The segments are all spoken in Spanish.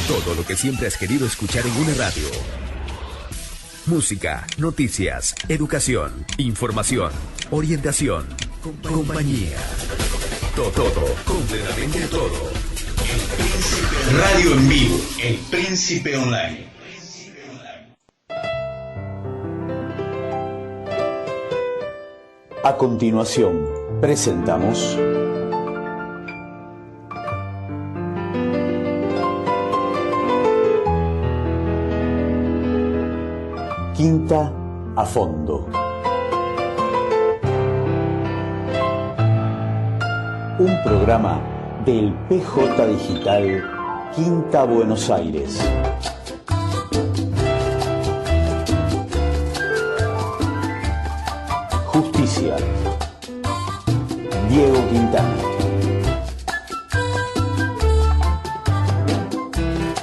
Todo lo que siempre has querido escuchar en una radio. Música, noticias, educación, información, orientación, compañía. Todo, completamente todo. Radio en vivo, El Príncipe Online. A continuación, presentamos Quinta a Fondo. Un programa del PJ Digital Quinta Buenos Aires. Justicia. Diego Quintana.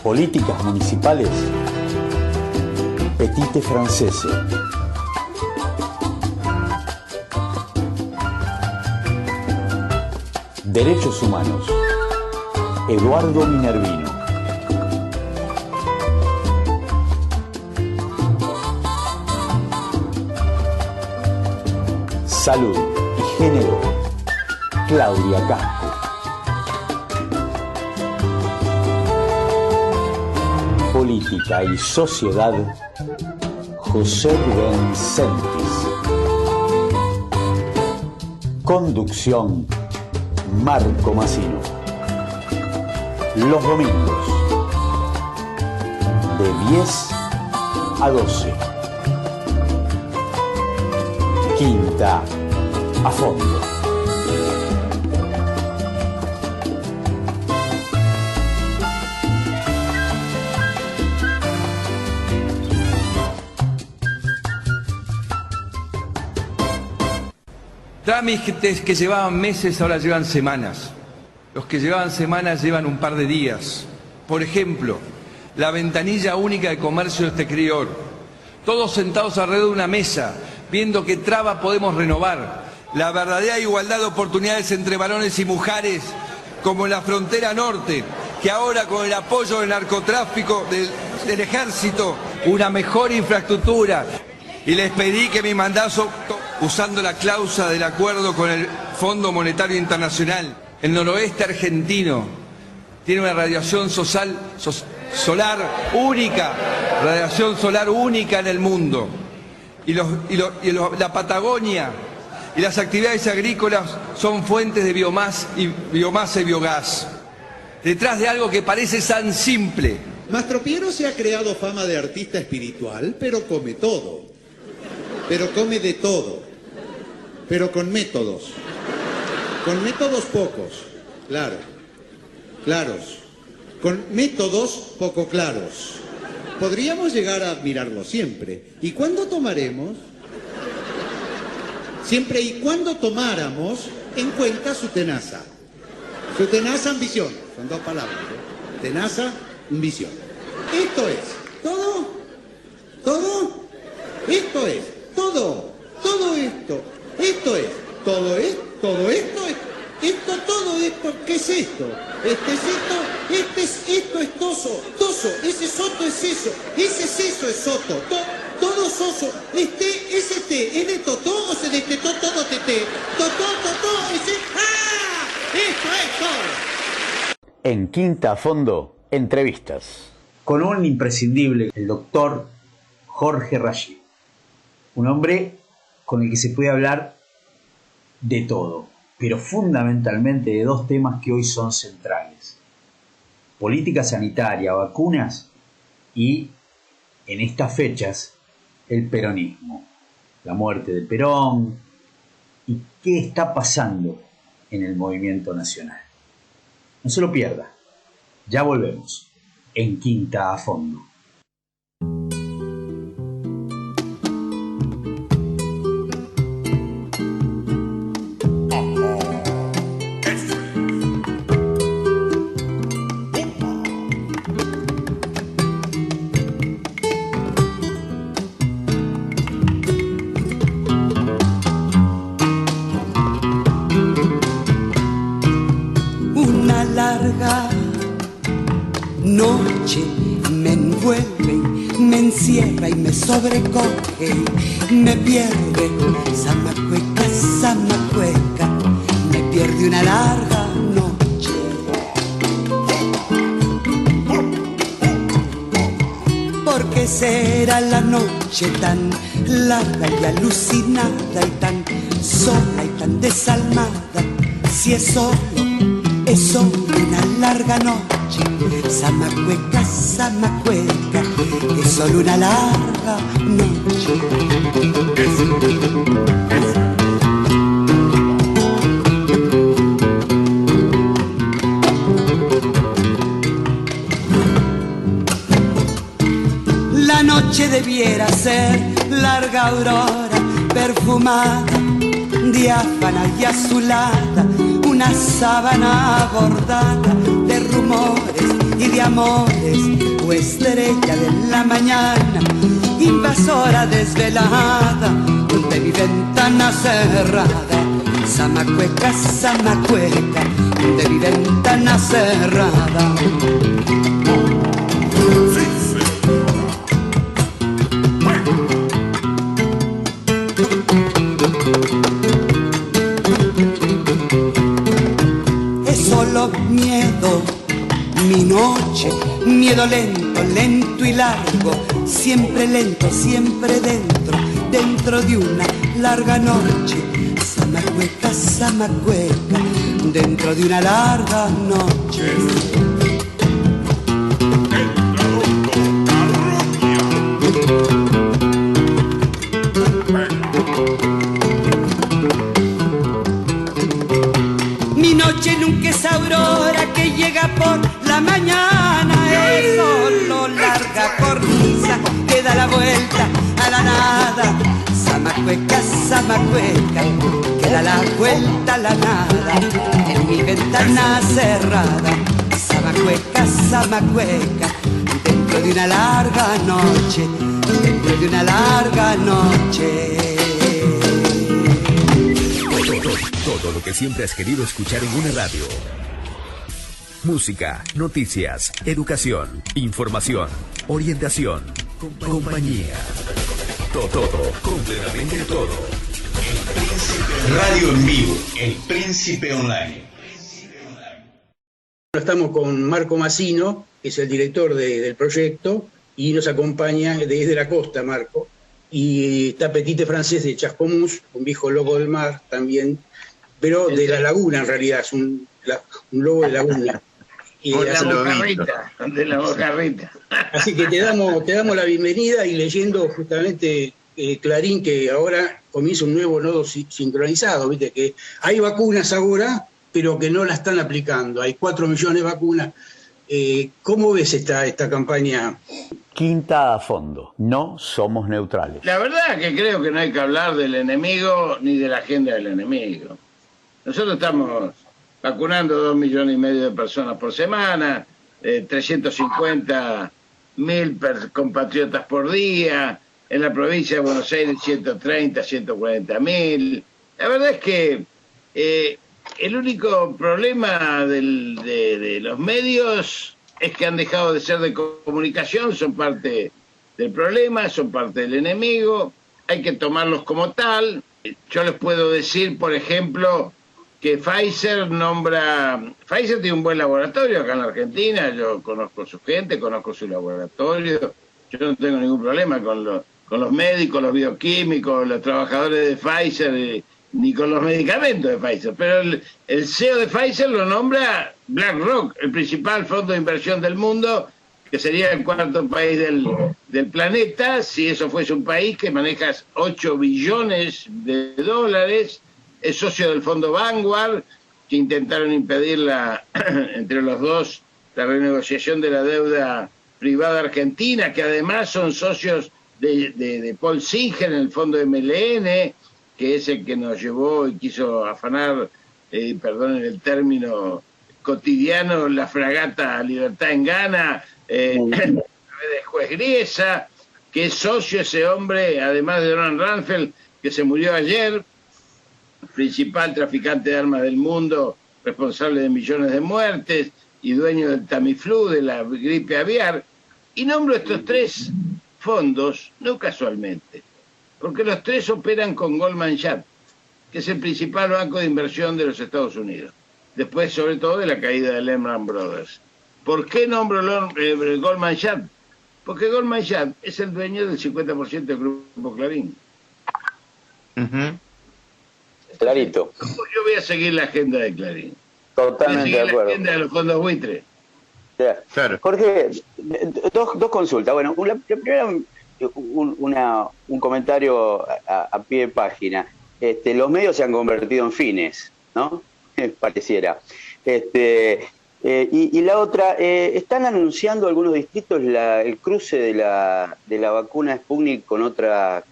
Políticas municipales. Petite Francese. Derechos humanos. Eduardo Minervino. Salud y género. Claudia Casco. Política y sociedad. José Rubén Sentis. Conducción, Marco Massino. Los domingos, de 10 a 12. Quinta a Fondo. Trámites que llevaban meses ahora llevan semanas. Los que llevaban semanas llevan un par de días. Por ejemplo, la ventanilla única de comercio exterior. Todos sentados alrededor de una mesa, viendo qué traba podemos renovar. La verdadera igualdad de oportunidades entre varones y mujeres, como en la frontera norte, que ahora con el apoyo del narcotráfico, del ejército, una mejor infraestructura. Y les pedí que mi mandato, usando la cláusula del acuerdo con el Fondo Monetario Internacional, el noroeste argentino tiene una radiación solar única, radiación solar única en el mundo. La Patagonia y las actividades agrícolas son fuentes de biomasa y biogás. Detrás de algo que parece tan simple. Mastro Piero se ha creado fama de artista espiritual, pero come todo. Pero come de todo. Pero con métodos. Con métodos pocos. Claros. Con métodos poco claros. Podríamos llegar a admirarlo siempre. ¿Y cuándo tomaremos? Siempre y cuando tomáramos en cuenta su tenaza. Su tenaza ambición. Son dos palabras. Tenaza, ambición. Esto es todo. Esto es todo esto. Esto es todo esto. ¿Qué es esto? Esto es toso, ese soto es eso, ese seso es soto, todo soso, ese es de totó, o se de tetó todo teté, totó, ese, ¡ah! Esto es todo. En Quinta a Fondo, entrevistas. Con un imprescindible, el doctor Jorge Rayet. Un hombre con el que se puede hablar de todo, pero fundamentalmente de dos temas que hoy son centrales: política sanitaria, vacunas y, en estas fechas, el peronismo, la muerte de Perón y qué está pasando en el movimiento nacional. No se lo pierda, ya volvemos en Quinta a Fondo. noche me envuelve, me encierra y me sobrecoge, me pierde, zamacueca, zamacueca, me pierde una larga noche. ¿Por qué será la noche tan larga y alucinada y tan sola y tan desalmada? Si es solo una larga noche, zamacueca, zamacueca, es solo una larga noche. La noche debiera ser larga aurora, perfumada, diáfana y azulada, una sábana bordada de rumores y de amores, o estrella de la mañana, invasora desvelada de mi ventana cerrada, zamacueca, zamacueca, de mi ventana cerrada. Miedo, mi noche, miedo lento, lento y largo, siempre lento, siempre dentro de una larga noche, zamacueca, zamacueca, dentro de una larga noche. Nunca es aurora que llega por la mañana, es solo larga cornisa que da la vuelta a la nada, zamacueca, zamacueca, que da la vuelta a la nada, en mi ventana cerrada, zamacueca, zamacueca, dentro de una larga noche, dentro de una larga noche. Todo lo que siempre has querido escuchar en una radio. Música, noticias, educación, información, orientación, compañía. Todo, completamente todo. Radio en vivo, El Príncipe Online. Estamos con Marco Massino, que es el director del proyecto, y nos acompaña desde la costa, Marco. Y está Petite Francés de Chascomús, un viejo lobo del mar también, pero de la laguna en realidad, es un lobo de laguna. Y de la Bocarrita. Así que te damos la bienvenida, y leyendo justamente Clarín, que ahora comienza un nuevo nodo sincronizado, viste que hay vacunas ahora, pero que no la están aplicando, hay 4 millones de vacunas. ¿Cómo ves esta campaña? Quinta a fondo, no somos neutrales. La verdad que creo que no hay que hablar del enemigo ni de la agenda del enemigo. Nosotros estamos vacunando 2,5 millones de personas por semana, 350.000 compatriotas por día, en la provincia de Buenos Aires 130, 140.000. La verdad es que el único problema de los medios es que han dejado de ser de comunicación, son parte del problema, son parte del enemigo, hay que tomarlos como tal. Yo les puedo decir, por ejemplo, que Pfizer tiene un buen laboratorio acá en la Argentina, yo conozco su gente, conozco su laboratorio, yo no tengo ningún problema con los médicos, los bioquímicos, los trabajadores de Pfizer, ni con los medicamentos de Pfizer, pero el CEO de Pfizer lo nombra BlackRock, el principal fondo de inversión del mundo, que sería el 4º país del planeta, si eso fuese un país que maneja 8 billones de dólares, es socio del fondo Vanguard, que intentaron impedir entre los dos la renegociación de la deuda privada argentina, que además son socios de Paul Singer en el fondo MLN, que es el que nos llevó y quiso afanar, perdonen el término cotidiano, la fragata Libertad en Ghana, de juez Griesa, que es socio ese hombre, además de Donald Rumsfeld, que se murió ayer, principal traficante de armas del mundo, responsable de millones de muertes, y dueño del Tamiflu, de la gripe aviar, y nombro estos 3 fondos, no casualmente, porque los 3 operan con Goldman Sachs, que es el principal banco de inversión de los Estados Unidos, después sobre todo de la caída de Lehman Brothers. ¿Por qué nombro Goldman Sachs? Porque Goldman Sachs es el dueño del 50% del Grupo Clarín. Clarito. Yo voy a seguir la agenda de Clarín. Totalmente de acuerdo. La agenda de los fondos buitres. Claro. Jorge, dos consultas. Bueno, la primera, un comentario a pie de página. Los medios se han convertido en fines, ¿no? Pareciera. Y la otra, están anunciando algunos distritos el cruce de la vacuna Sputnik con otras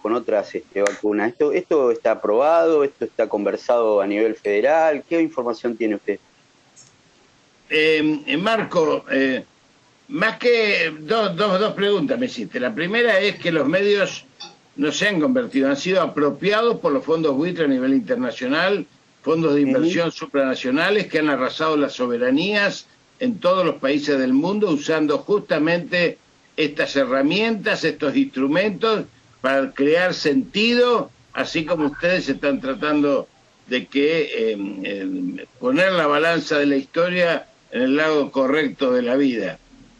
vacunas. ¿Esto está aprobado? ¿Esto está conversado a nivel federal? ¿Qué información tiene usted? Marco, más que dos preguntas me hiciste. La primera es que los medios no se han convertido, han sido apropiados por los fondos buitres a nivel internacional, fondos de inversión supranacionales que han arrasado las soberanías en todos los países del mundo usando justamente estas herramientas, estos instrumentos para crear sentido, así como ustedes están tratando de que poner la balanza de la historia en el lado correcto de la vida.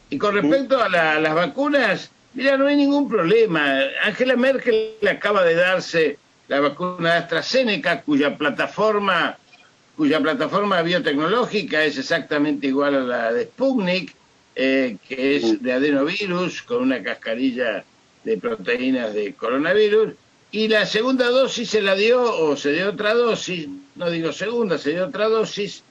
Y con respecto a las vacunas, mira, no hay ningún problema. Angela Merkel acaba de darse la vacuna de AstraZeneca, cuya plataforma biotecnológica es exactamente igual a la de Sputnik, que es de adenovirus, con una cascarilla de proteínas de coronavirus, y la segunda dosis se la dio, o se dio otra dosis, no digo segunda, se dio otra dosis,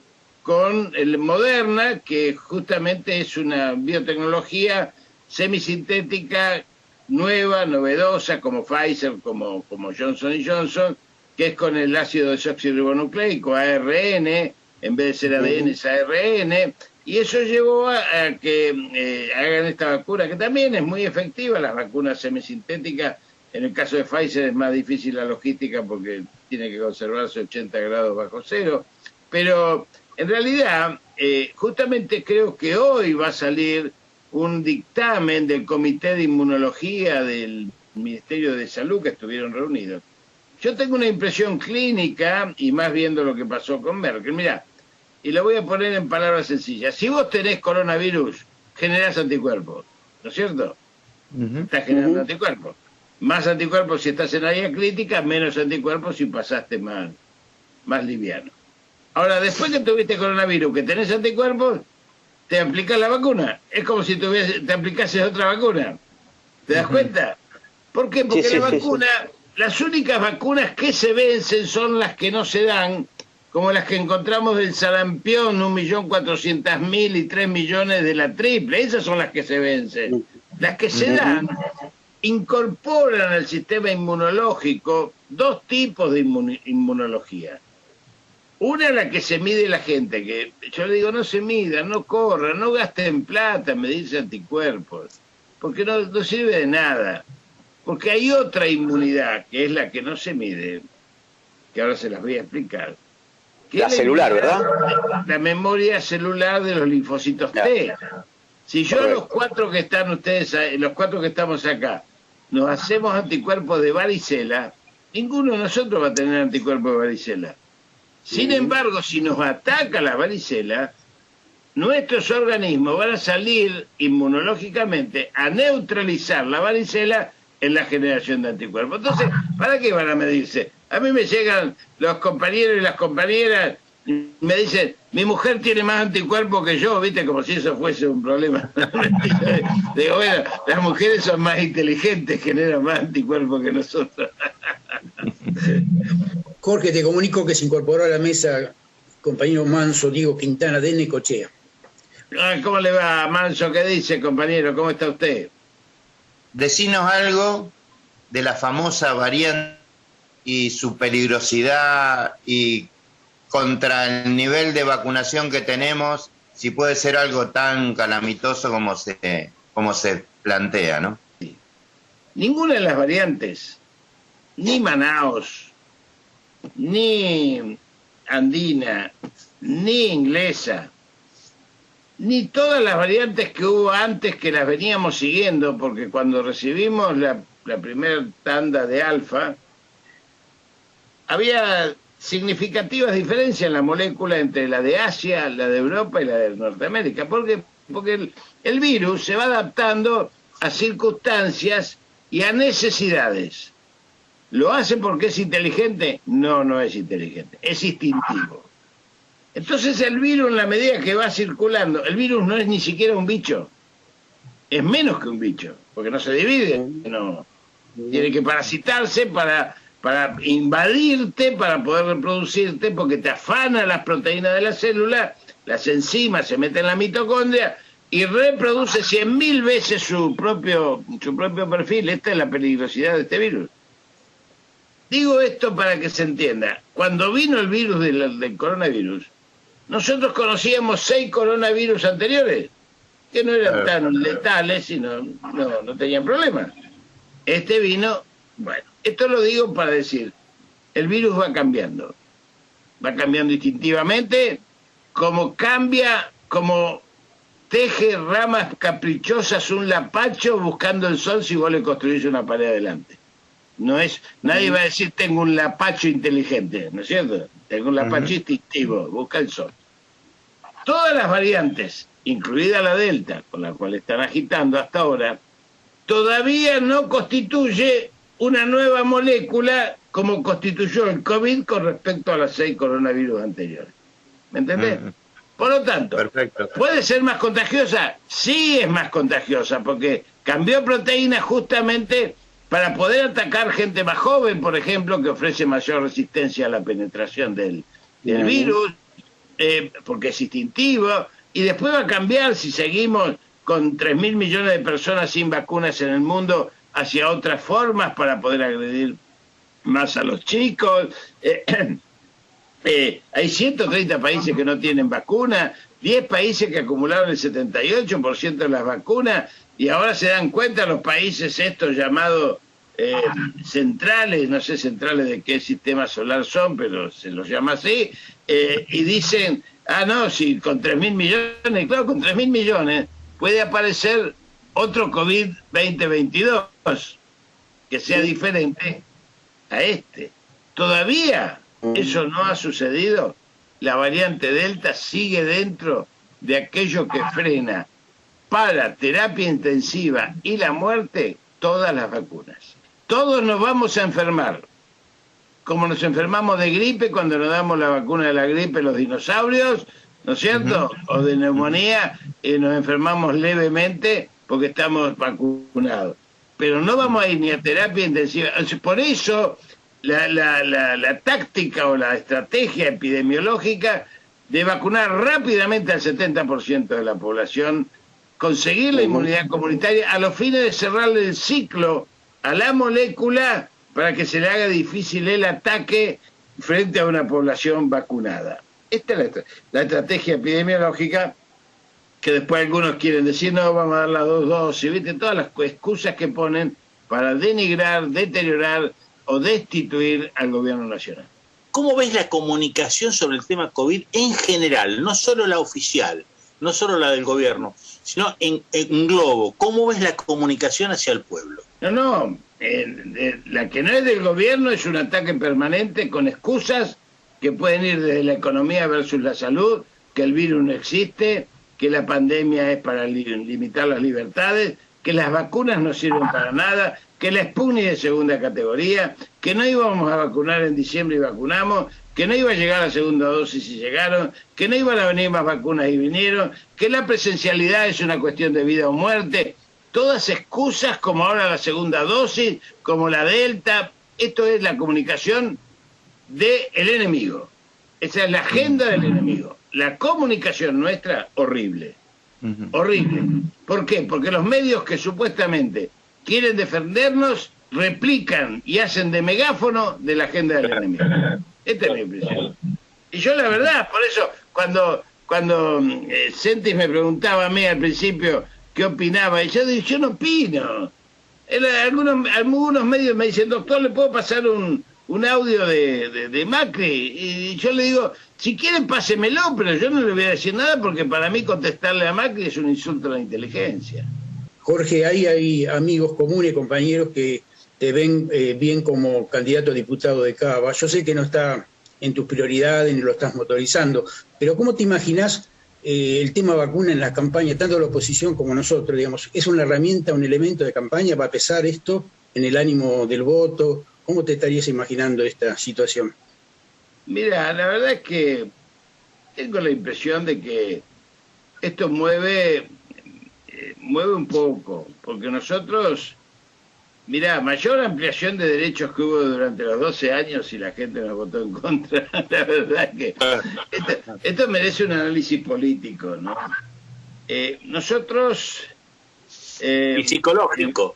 con el Moderna, que justamente es una biotecnología semisintética, nueva, novedosa, como Pfizer, como Johnson & Johnson, que es con el ácido desoxirribonucleico, ARN, en vez de ser ADN es ARN, y eso llevó a que hagan esta vacuna, que también es muy efectiva, las vacunas semisintéticas. En el caso de Pfizer es más difícil la logística porque tiene que conservarse 80 grados bajo cero, pero en realidad justamente creo que hoy va a salir un dictamen del Comité de Inmunología del Ministerio de Salud, que estuvieron reunidos. Yo tengo una impresión clínica, y más viendo lo que pasó con Merkel, mirá, y lo voy a poner en palabras sencillas. Si vos tenés coronavirus, generás anticuerpos, ¿no es cierto? Estás generando anticuerpos. Más anticuerpos si estás en área crítica, menos anticuerpos si pasaste más liviano. Ahora, después que tuviste coronavirus, que tenés anticuerpos, te aplicas la vacuna. Es como si te aplicases otra vacuna. ¿Te das cuenta? ¿Por qué? Porque la vacuna, las únicas vacunas que se vencen son las que no se dan, como las que encontramos del sarampión, 1.400.000 y 3 millones de la triple. Esas son las que se vencen. Las que se dan incorporan al sistema inmunológico 2 tipos de inmunología. Una, la que se mide la gente, que yo le digo, no se midan, no corran, no gasten plata, medirse anticuerpos, porque no sirve de nada. Porque hay otra inmunidad, que es la que no se mide, que ahora se las voy a explicar. La celular, ¿verdad? La memoria celular de los linfocitos T. Si yo los 4 que están ustedes, los 4 que estamos acá, nos hacemos anticuerpos de varicela, ninguno de nosotros va a tener anticuerpos de varicela. Sin embargo, si nos ataca la varicela, nuestros organismos van a salir inmunológicamente a neutralizar la varicela en la generación de anticuerpos. Entonces, ¿para qué van a medirse? A mí me llegan los compañeros y las compañeras y me dicen, mi mujer tiene más anticuerpos que yo, ¿viste? Como si eso fuese un problema. Digo, bueno, las mujeres son más inteligentes, generan más anticuerpos que nosotros. Jorge, te comunico que se incorporó a la mesa compañero Manso Diego Quintana de Necochea. ¿Cómo le va, Manso? ¿Qué dice, compañero? ¿Cómo está usted? Decinos algo de la famosa variante y su peligrosidad y contra el nivel de vacunación que tenemos, si puede ser algo tan calamitoso como se plantea, ¿no? Ninguna de las variantes, ni Manaos, ni andina, ni inglesa, ni todas las variantes que hubo antes, que las veníamos siguiendo, porque cuando recibimos la primera tanda de alfa, había significativas diferencias en la molécula entre la de Asia, la de Europa y la de Norteamérica. Porque el virus se va adaptando a circunstancias y a necesidades. ¿Lo hace porque es inteligente? No, no es inteligente, es instintivo. Entonces el virus, en la medida que va circulando, el virus no es ni siquiera un bicho, es menos que un bicho, porque no se divide, no. Tiene que parasitarse para invadirte, para poder reproducirte, porque te afana las proteínas de la célula, las enzimas se meten en la mitocondria y reproduce 100.000 veces su propio perfil. Esta es la peligrosidad de este virus. Digo esto para que se entienda. Cuando vino el virus del coronavirus, nosotros conocíamos 6 coronavirus anteriores, que no eran tan letales y no tenían problemas. Este vino, bueno, esto lo digo para decir, el virus va cambiando instintivamente, como cambia, como teje ramas caprichosas un lapacho buscando el sol si vos le construís una pared adelante. No es, nadie va a decir tengo un lapacho inteligente, ¿no es cierto? Tengo un lapacho instintivo, busca el sol. Todas las variantes, incluida la Delta, con la cual están agitando hasta ahora, todavía no constituye una nueva molécula como constituyó el COVID con respecto a las 6 coronavirus anteriores. ¿Me entendés? Por lo tanto, perfecto. ¿Puede ser más contagiosa? Sí es más contagiosa, porque cambió proteínas justamente para poder atacar gente más joven, por ejemplo, que ofrece mayor resistencia a la penetración del virus, porque es instintivo, y después va a cambiar si seguimos con 3.000 millones de personas sin vacunas en el mundo hacia otras formas para poder agredir más a los chicos. Hay 130 países que no tienen vacuna, 10 países que acumularon el 78% de las vacunas, y ahora se dan cuenta los países estos llamados centrales, no sé centrales de qué sistema solar son, pero se los llama así, y dicen, no, si con 3.000 millones, claro, con 3.000 millones puede aparecer otro COVID 2022 que sea diferente a este. Todavía eso no ha sucedido. La variante Delta sigue dentro de aquello que frena para terapia intensiva y la muerte todas las vacunas. Todos nos vamos a enfermar, como nos enfermamos de gripe cuando nos damos la vacuna de la gripe los dinosaurios, ¿no es cierto? O de neumonía, nos enfermamos levemente porque estamos vacunados. Pero no vamos a ir ni a terapia intensiva. Por eso la táctica o la estrategia epidemiológica de vacunar rápidamente al 70% de la población, conseguir la inmunidad comunitaria a los fines de cerrarle el ciclo a la molécula para que se le haga difícil el ataque frente a una población vacunada. Esta es la estrategia epidemiológica, que después algunos quieren decir, no, vamos a dar las 2 dosis, ¿viste? Todas las excusas que ponen para denigrar, deteriorar o destituir al gobierno nacional. ¿Cómo ves la comunicación sobre el tema COVID en general? No solo la oficial, no solo la del gobierno, sino en globo. ¿Cómo ves la comunicación hacia el pueblo? No, la que no es del gobierno es un ataque permanente con excusas que pueden ir desde la economía versus la salud, que el virus no existe, que la pandemia es para limitar las libertades, que las vacunas no sirven para nada, que la Sputnik es de segunda categoría, que no íbamos a vacunar en diciembre y vacunamos, que no iba a llegar la segunda dosis y llegaron, que no iban a venir más vacunas y vinieron, que la presencialidad es una cuestión de vida o muerte. Todas excusas como ahora la segunda dosis, como la Delta. Esto es la comunicación del enemigo. Esa es la agenda del enemigo. La comunicación nuestra, horrible. Horrible. ¿Por qué? Porque los medios que supuestamente quieren defendernos replican y hacen de megáfono de la agenda del enemigo. Esta es mi impresión. Y yo la verdad, por eso, cuando Sentis me preguntaba a mí al principio qué opinaba, y yo digo, yo no opino. Algunos medios me dicen, doctor, ¿le puedo pasar un audio de Macri? Y yo le digo, Si quieren, pásemelo, pero yo no le voy a decir nada porque para mí contestarle a Macri es un insulto a la inteligencia. Jorge, hay amigos comunes, compañeros que te ven bien como candidato a diputado de Cava. Yo sé que no está en tus prioridades ni lo estás motorizando, pero ¿cómo te imaginás el tema vacuna en la campaña, tanto la oposición como nosotros, digamos? ¿Es una herramienta, un elemento de campaña? ¿Va a pesar esto en el ánimo del voto? ¿Cómo te estarías imaginando esta situación? Mira, la verdad es que tengo la impresión de que esto mueve un poco, porque nosotros, mirá, mayor ampliación de derechos que hubo durante los 12 años y la gente nos votó en contra, la verdad es que esto merece un análisis político, ¿no? Nosotros... y psicológico.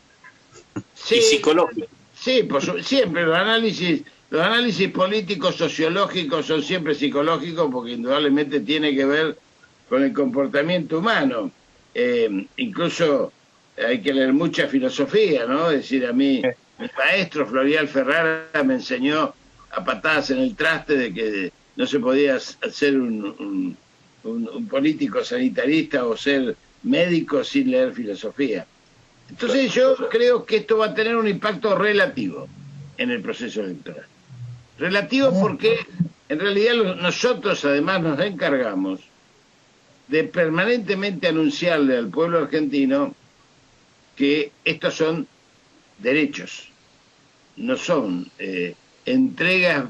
Sí, y psicológico. Sí, siempre los análisis políticos, sociológicos son siempre psicológicos porque indudablemente tiene que ver con el comportamiento humano. Incluso hay que leer mucha filosofía, ¿no? Es decir, a mí, mi maestro Florial Ferrara me enseñó a patadas en el traste de que no se podía ser un político sanitarista o ser médico sin leer filosofía. Entonces yo creo que esto va a tener un impacto relativo en el proceso electoral. Relativo porque en realidad nosotros además nos encargamos de permanentemente anunciarle al pueblo argentino que estos son derechos, no son entregas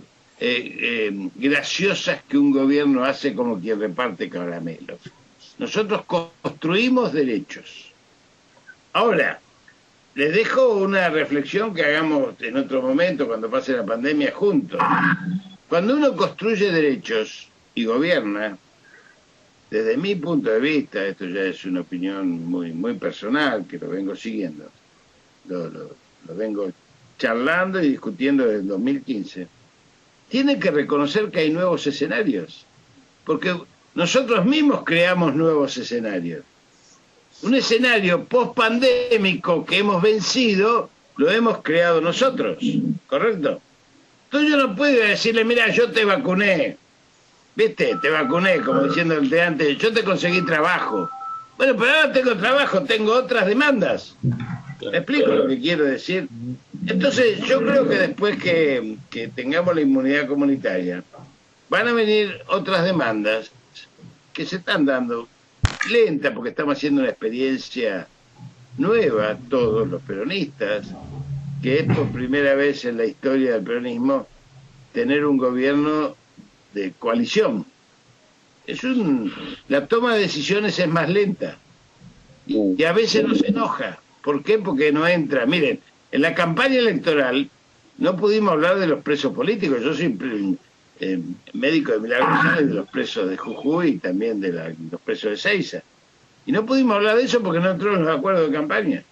graciosas que un gobierno hace como quien reparte caramelos. Nosotros construimos derechos. Ahora, les dejo una reflexión que hagamos en otro momento, cuando pase la pandemia, juntos. Cuando uno construye derechos y gobierna, desde mi punto de vista, esto ya es una opinión muy, muy personal, que lo vengo siguiendo, lo vengo charlando y discutiendo desde el 2015, tiene que reconocer que hay nuevos escenarios, porque nosotros mismos creamos nuevos escenarios. Un escenario post-pandémico que hemos vencido, lo hemos creado nosotros, ¿correcto? Entonces yo no puedo decirle, mira, yo te vacuné, ¿viste? Te vacuné, como diciendo el de antes, yo te conseguí trabajo. Bueno, pero ahora tengo trabajo, tengo otras demandas. ¿Me explico lo que quiero decir? Entonces yo creo que después que tengamos la inmunidad comunitaria, van a venir otras demandas que se están dando lenta, porque estamos haciendo una experiencia nueva, todos los peronistas, que es por primera vez en la historia del peronismo tener un gobierno de coalición. La toma de decisiones es más lenta y a veces nos enoja. ¿Por qué? Porque no entra. Miren, en la campaña electoral no pudimos hablar de los presos políticos. Yo soy médico de Milagros, de los presos de Jujuy y también de los presos de Ezeiza. Y no pudimos hablar de eso porque no entró en los acuerdos de campaña.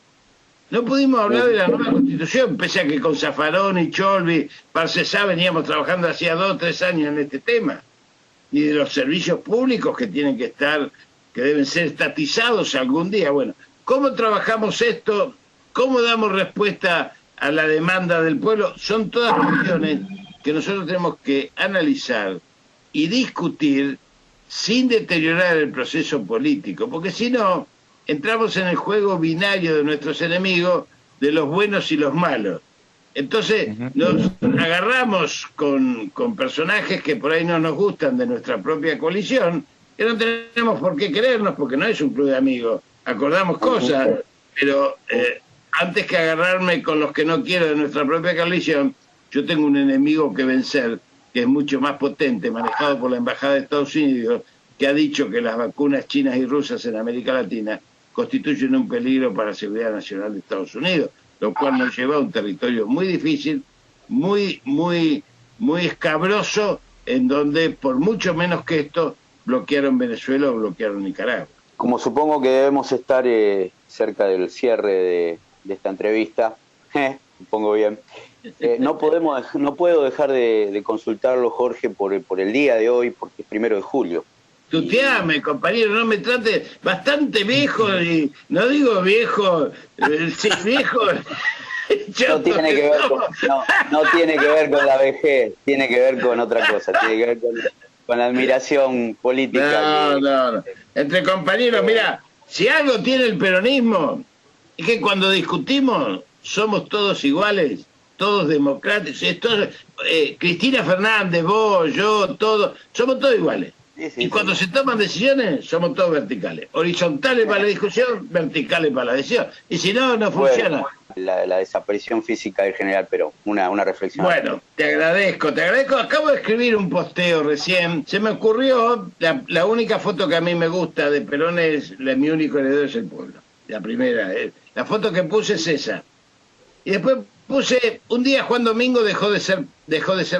No pudimos hablar de la nueva Constitución, pese a que con Zaffaroni y Cholvi, Parcesá veníamos trabajando hacía 2 o 3 años en este tema. Ni de los servicios públicos que tienen que estar, que deben ser estatizados algún día. Bueno, ¿cómo trabajamos esto? ¿Cómo damos respuesta a la demanda del pueblo? Son todas cuestiones que nosotros tenemos que analizar y discutir sin deteriorar el proceso político, porque si no, entramos en el juego binario de nuestros enemigos, de los buenos y los malos. Entonces nos agarramos con personajes que por ahí no nos gustan de nuestra propia coalición, que no tenemos por qué querernos, porque no es un club de amigos, acordamos cosas, pero antes que agarrarme con los que no quiero de nuestra propia coalición, yo tengo un enemigo que vencer, que es mucho más potente, manejado por la Embajada de Estados Unidos, que ha dicho que las vacunas chinas y rusas en América Latina constituyen un peligro para la seguridad nacional de Estados Unidos, lo cual nos lleva a un territorio muy difícil, muy escabroso, en donde por mucho menos que esto bloquearon Venezuela o bloquearon Nicaragua. Como supongo que debemos estar cerca del cierre de esta entrevista, supongo bien, no puedo dejar de consultarlo, Jorge, por el día de hoy, porque es 1 de julio. Tuteame, compañero, no me trate bastante viejo, y no digo viejo, sí, viejo. No tiene que ver con la vejez, tiene que ver con otra cosa, tiene que ver con la admiración política. No. Entre compañeros, mira, si algo tiene el peronismo, es que cuando discutimos somos todos iguales, todos democráticos. Cristina Fernández, vos, yo, todos, somos todos iguales. Y cuando se toman decisiones, somos todos verticales. Horizontales para la discusión, verticales para la decisión. Y si no, no funciona. La desaparición física del general Perón, una reflexión. Bueno, te agradezco. Acabo de escribir un posteo recién. Se me ocurrió, la única foto que a mí me gusta de Perón es, mi único heredero es el pueblo. La primera, la foto que puse es esa. Y después puse, un día Juan Domingo dejó de ser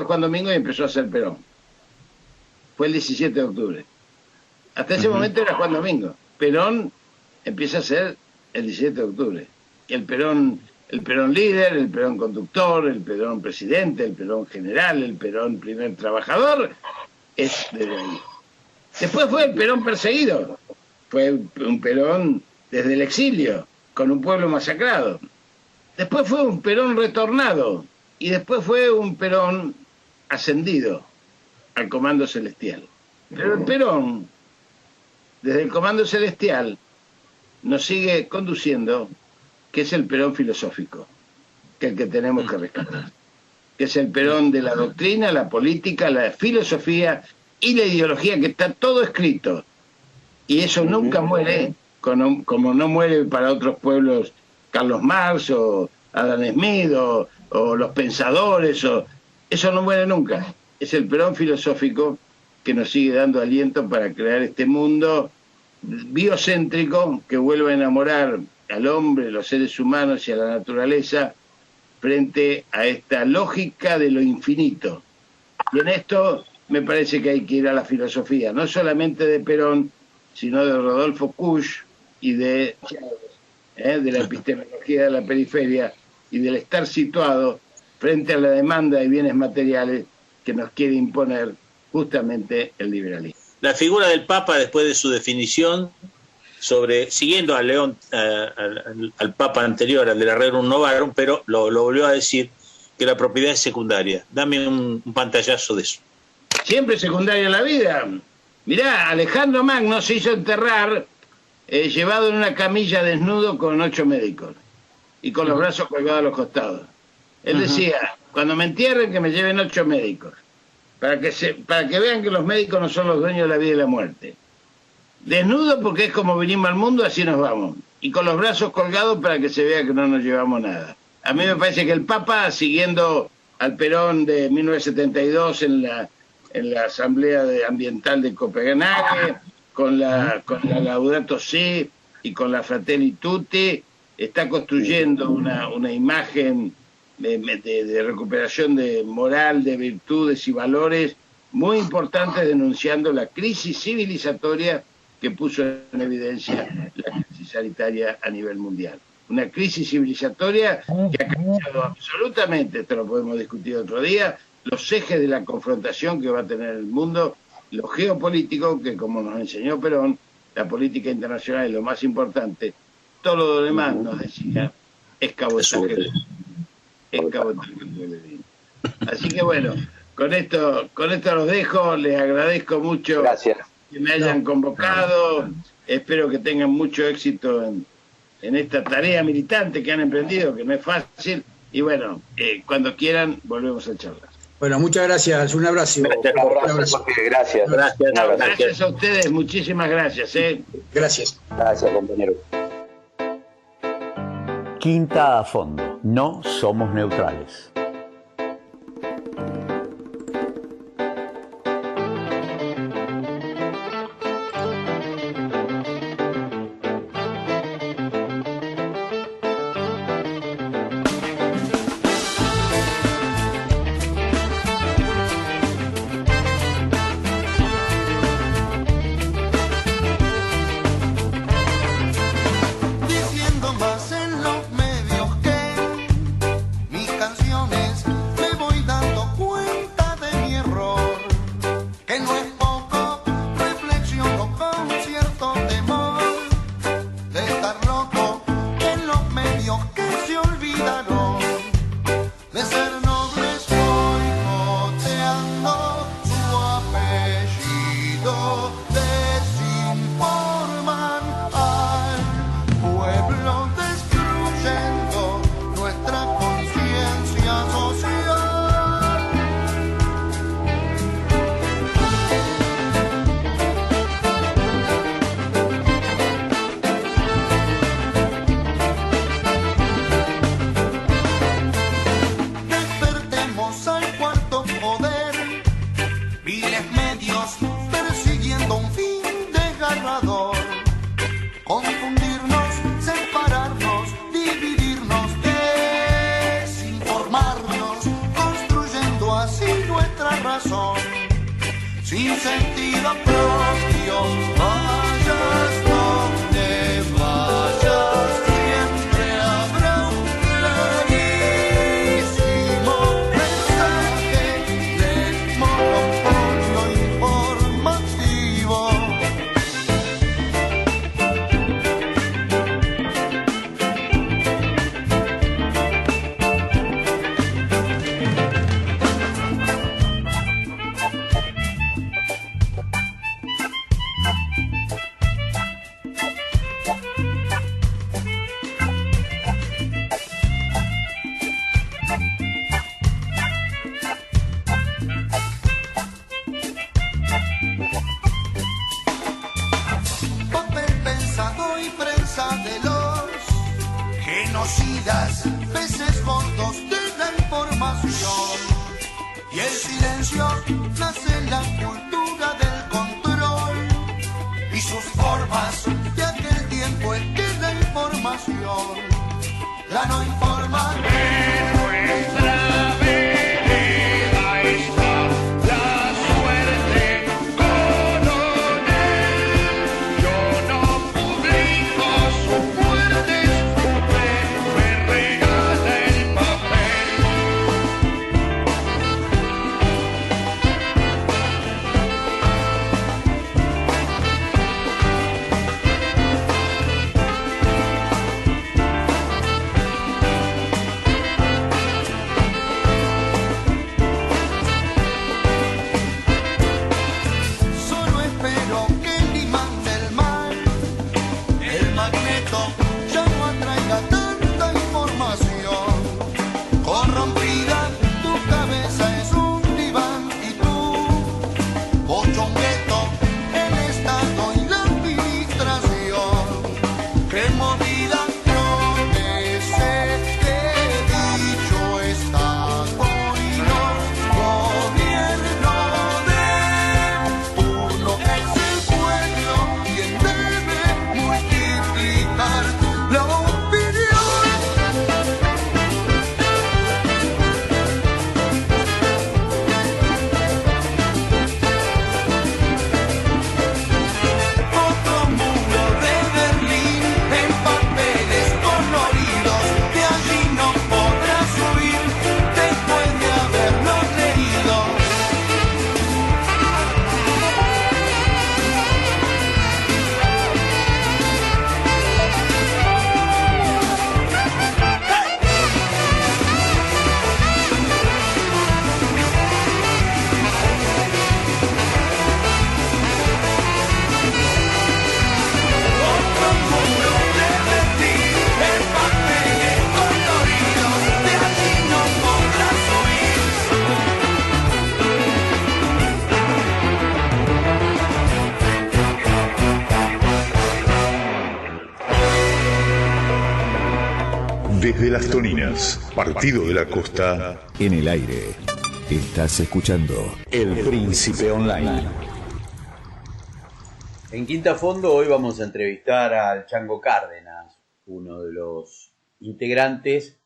Juan Domingo y empezó a ser Perón. Fue el 17 de octubre. Hasta ese momento era Juan Domingo. Perón empieza a ser el 17 de octubre. El Perón líder, el Perón conductor, el Perón presidente, el Perón general, el Perón primer trabajador, es desde ahí. Después fue el Perón perseguido. Fue un Perón desde el exilio, con un pueblo masacrado. Después fue un Perón retornado. Y después fue un Perón ascendido al Comando Celestial. Pero el Perón, desde el Comando Celestial, nos sigue conduciendo, que es el Perón filosófico, que es el que tenemos que rescatar. Que es el Perón de la doctrina, la política, la filosofía y la ideología, que está todo escrito. Y eso nunca muere, como no muere para otros pueblos Carlos Marx o Adam Smith o los pensadores, eso no muere nunca. Es el Perón filosófico que nos sigue dando aliento para crear este mundo biocéntrico que vuelva a enamorar al hombre, los seres humanos y a la naturaleza frente a esta lógica de lo infinito. Y en esto me parece que hay que ir a la filosofía, no solamente de Perón, sino de Rodolfo Kusch y de la epistemología de la periferia y del estar situado frente a la demanda de bienes materiales que nos quiere imponer justamente el liberalismo. La figura del Papa, después de su definición, siguiendo a León, al Papa anterior, al de la Rerum Novarum, pero lo volvió a decir, que la propiedad es secundaria. Dame un pantallazo de eso. Siempre secundaria en la vida. Mirá, Alejandro Magno se hizo enterrar llevado en una camilla desnudo con 8 médicos y con los brazos colgados a los costados. Él decía, cuando me entierren que me lleven 8 médicos, para que vean que los médicos no son los dueños de la vida y la muerte. Desnudo porque es como venimos al mundo, así nos vamos. Y con los brazos colgados para que se vea que no nos llevamos nada. A mí me parece que el Papa, siguiendo al Perón de 1972 en la Asamblea Ambiental de Copenhague, con la Laudato Si y con la Fratelli Tutti, está construyendo una imagen de recuperación de moral, de virtudes y valores muy importantes, denunciando la crisis civilizatoria que puso en evidencia la crisis sanitaria a nivel mundial. Una crisis civilizatoria que ha cambiado absolutamente, esto lo podemos discutir otro día, los ejes de la confrontación que va a tener el mundo, lo geopolítico, que como nos enseñó Perón, la política internacional es lo más importante, todo lo demás, nos decía, es cabotaje. Así que bueno, con esto los dejo, les agradezco mucho. Gracias. Que me hayan convocado, espero que tengan mucho éxito en esta tarea militante que han emprendido, que no es fácil, y bueno, cuando quieran volvemos a charlar. Bueno, muchas gracias, un abrazo. Gracias a ustedes, muchísimas gracias. Gracias. Gracias, compañero. Quinta a fondo, no somos neutrales. Diciendo más en los medios que mis canciones genocidas, peces gordos de la información. Y el silencio nace en la cultura del control y sus formas de aquel tiempo es que la información la no informa. Desde Las Toninas, partido de la costa. En el aire, estás escuchando El Príncipe Online. En Quinta Fondo hoy vamos a entrevistar al Chango Cárdenas, uno de los integrantes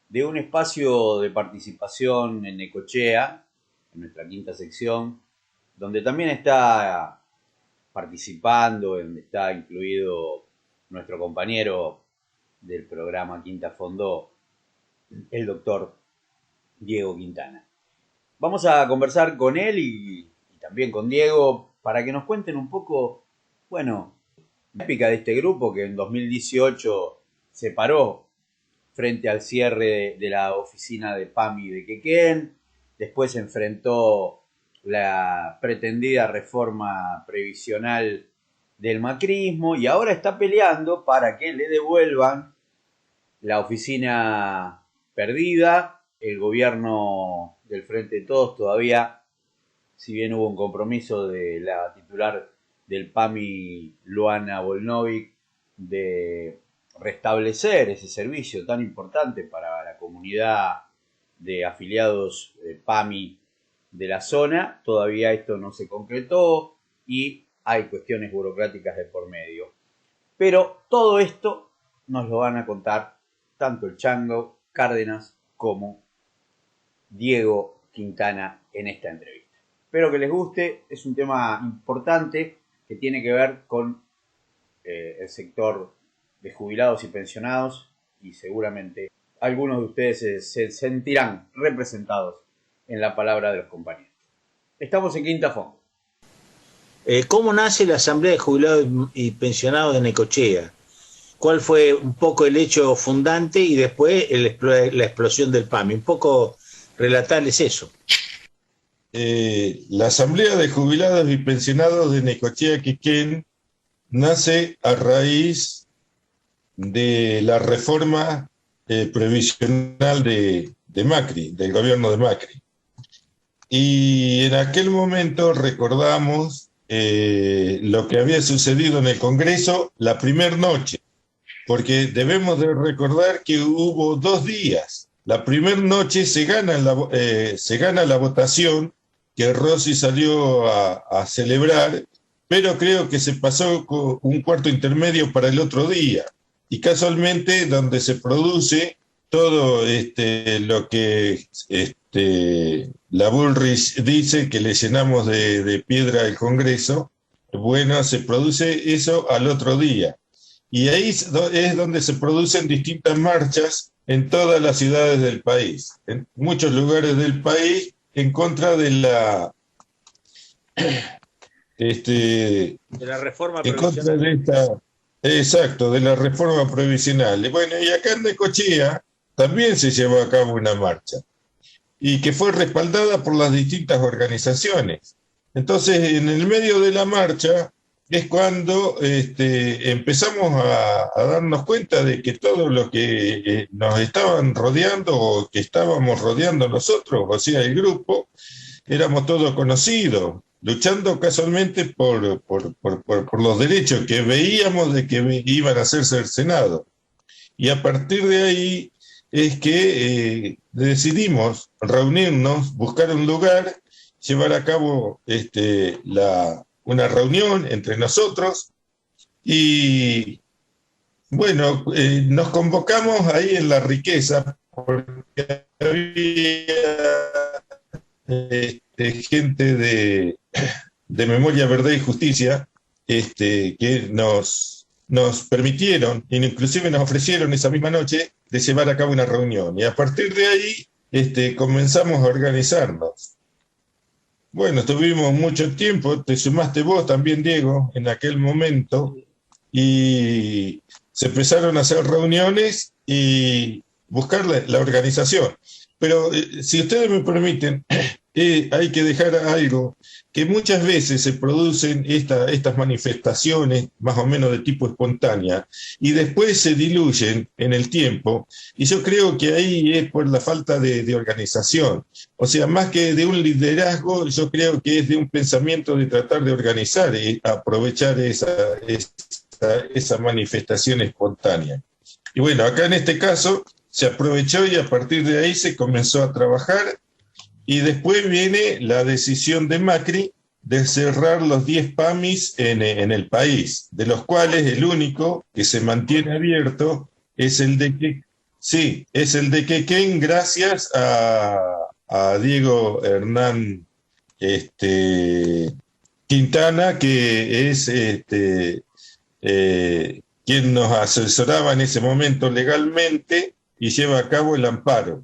de un espacio de participación en Necochea, en nuestra quinta sección, donde también está participando, donde está incluido nuestro compañero del programa Quinta Fondo, el doctor Diego Quintana. Vamos a conversar con él y también con Diego para que nos cuenten un poco, bueno, la épica de este grupo que en 2018 se paró frente al cierre de la oficina de PAMI de Quequén, después enfrentó la pretendida reforma previsional del macrismo y ahora está peleando para que le devuelvan la oficina perdida. El gobierno del Frente de Todos todavía, si bien hubo un compromiso de la titular del PAMI, Luana Volnovic, de restablecer ese servicio tan importante para la comunidad de afiliados PAMI de la zona, todavía esto no se concretó y hay cuestiones burocráticas de por medio. Pero todo esto nos lo van a contar tanto el Chango Cárdenas como Diego Quintana en esta entrevista. Espero que les guste, es un tema importante que tiene que ver con el sector de jubilados y pensionados y seguramente algunos de ustedes se sentirán representados en la palabra de los compañeros. Estamos en Quinta Fondo. ¿Cómo nace la Asamblea de Jubilados y Pensionados de Necochea? ¿Cuál fue un poco el hecho fundante y después la explosión del PAMI? Un poco relatarles eso. La Asamblea de Jubilados y Pensionados de Necochea, Quequén, nace a raíz de la reforma previsional de Macri, del gobierno de Macri. Y en aquel momento recordamos lo que había sucedido en el Congreso la primera noche porque debemos de recordar que hubo 2 días. La primera noche se gana la votación, que Rossi salió a celebrar, pero creo que se pasó con un cuarto intermedio para el otro día. Y casualmente donde se produce todo lo que la Bullrich dice que le llenamos de piedra el Congreso, bueno, se produce eso al otro día. Y ahí es donde se producen distintas marchas en todas las ciudades del país, en muchos lugares del país, en contra de la de la reforma provisional. Exacto, de la reforma provisional. Bueno, y acá en Necochea también se llevó a cabo una marcha, y que fue respaldada por las distintas organizaciones. Entonces, en el medio de la marcha es cuando empezamos a darnos cuenta de que todos los que nos estaban rodeando o que estábamos rodeando nosotros, o sea, el grupo, éramos todos conocidos, luchando casualmente por los derechos que veíamos de que iban a ser cercenados. Y a partir de ahí es que decidimos reunirnos, buscar un lugar, llevar a cabo una reunión entre nosotros y, bueno, nos convocamos ahí en La Riqueza porque había gente de Memoria, Verdad y Justicia que nos permitieron, inclusive nos ofrecieron esa misma noche de llevar a cabo una reunión. Y a partir de ahí comenzamos a organizarnos. Bueno, estuvimos mucho tiempo, te sumaste vos también, Diego, en aquel momento, y se empezaron a hacer reuniones y buscar la organización. Pero si ustedes me permiten, hay que dejar algo, que muchas veces se producen estas manifestaciones más o menos de tipo espontánea y después se diluyen en el tiempo, y yo creo que ahí es por la falta de organización. O sea, más que de un liderazgo, yo creo que es de un pensamiento de tratar de organizar y aprovechar esa manifestación espontánea. Y bueno, acá en este caso se aprovechó y a partir de ahí se comenzó a trabajar. Y después viene la decisión de Macri de cerrar los 10 PAMIs en el país, de los cuales el único que se mantiene abierto es el de Quequén, gracias a Diego Hernán Quintana, que es quien nos asesoraba en ese momento legalmente y lleva a cabo el amparo.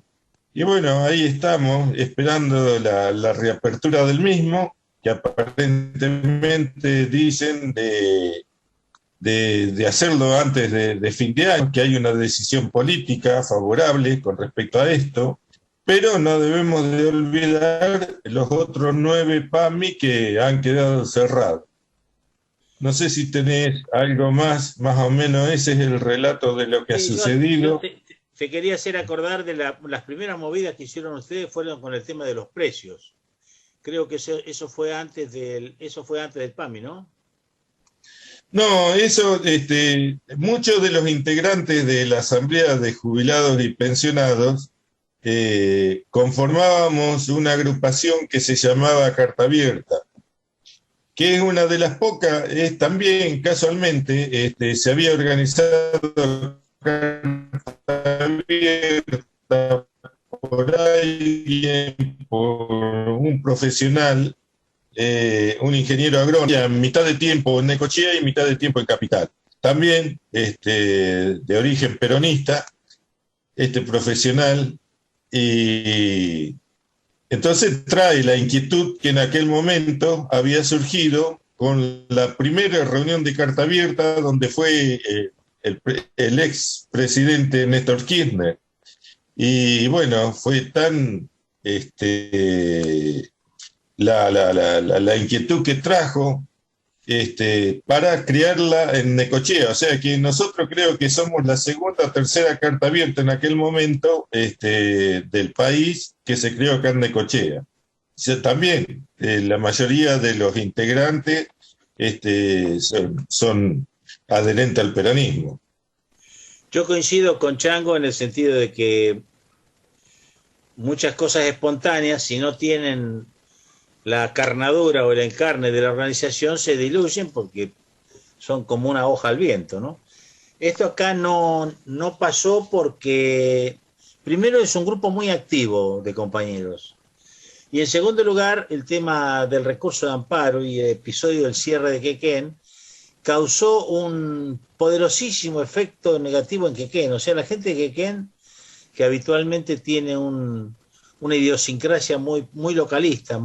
Y bueno, ahí estamos esperando la reapertura del mismo, que aparentemente dicen de hacerlo antes de fin de año, que hay una decisión política favorable con respecto a esto, pero no debemos de olvidar los otros 9 PAMI que han quedado cerrados. No sé si tenés algo más o menos ese es el relato de lo que ha sucedido. Te quería hacer acordar de las primeras movidas que hicieron ustedes fueron con el tema de los precios. Creo que eso fue antes del PAMI, ¿no? No, eso, muchos de los integrantes de la Asamblea de Jubilados y Pensionados conformábamos una agrupación que se llamaba Carta Abierta, que es una de las pocas, también casualmente se había organizado abierta por alguien, por un profesional, un ingeniero agrónomo, mitad de tiempo en Necochea y mitad de tiempo en Capital. También de origen peronista, profesional, y entonces trae la inquietud que en aquel momento había surgido con la primera reunión de Carta Abierta, donde fue el ex presidente Néstor Kirchner. Y bueno, fue tan la inquietud que trajo para crearla en Necochea. O sea que nosotros creo que somos la segunda o tercera Carta Abierta en aquel momento del país que se creó acá en Necochea. O sea, también la mayoría de los integrantes son adherentes al peronismo. Yo coincido con Chango en el sentido de que muchas cosas espontáneas, si no tienen la carnadura o el encarne de la organización, se diluyen porque son como una hoja al viento, ¿no? Esto acá no pasó porque, primero, es un grupo muy activo de compañeros. Y en segundo lugar, el tema del recurso de amparo y el episodio del cierre de Quequén causó un poderosísimo efecto negativo en Quequén. O sea, la gente de Quequén, que habitualmente tiene una idiosincrasia muy localista,